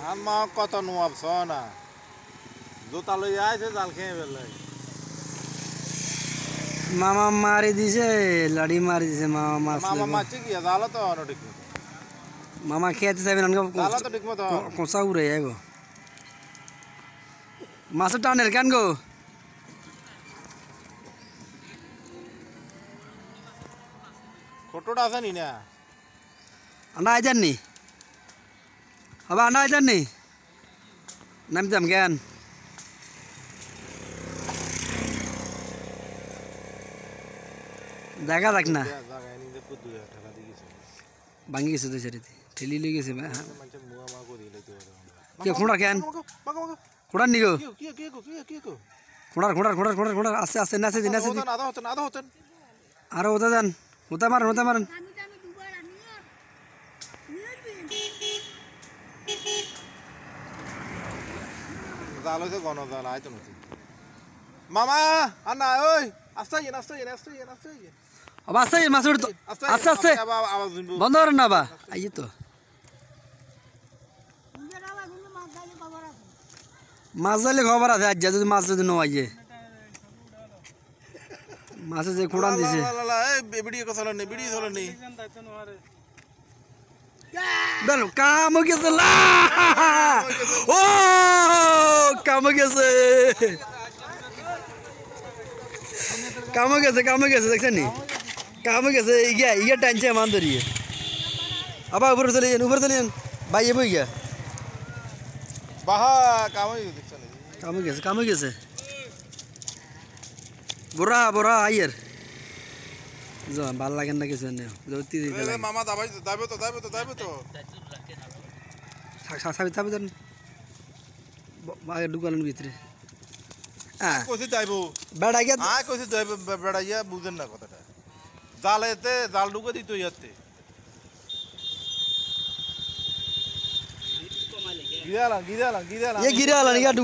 আমা কত নোয়াব না জোতা লই আইছে জাল খেয়ে ফেললে মামা মারি দিছে লাড়ি মারি দিছে মামা মাছ মামা মারছে কি জাল তো অন ঠিক মতো মামা খেতে যাবেন জাল তো ঠিক মতো কোসা উড়ে যাইব মাছ টানের কেন গো ছোটটা আছে নি না আন্ডা আইজাননি হবা আন্ডা আইজাননি নামতাম জ্ঞান দেখা যাক না ভাঙি গেছে তো চারিতে ঠেলি লই গেছে কে খোঁড়া কেন খোঁড়ার নি গো খোঁড়ার আস্তে আস্তে নাচে দি আরো ওটা যান ওটা মারেন জাল হয়েছে গণ জাল আয় তো নতুন মামা আর না ওই আস্তে আস্তে মাছ উঠতো আস্তে আস্তে বন্ধ করেন না বা আইয়ে তো মাছ ধরলে খবর আছে আজ যদি মাছ যদি নো আইয়ে মাছে যে খোঁড়ান দিছে ভিডিও কথা নেই ভিডিও চলে নেই বেলো কাম গেছে ও কাম গেছে দেখছেন নি কাম গেছে ইয়া টানছে মান ধরিয়ে আবার উপরে চলে যান ভাই এবই গিয়া বাহা কাম গেছে বড়া আইয়ের ভাল লাগেন না কিছু মামা যাবে তো সাবি দেন দোকানের ভিতরে বেড়া গিয়া বেড়া ইয়া বুঝেন না কথাটা জালেতে জাল ঢুকে দিত ইয়াতে গিরালাম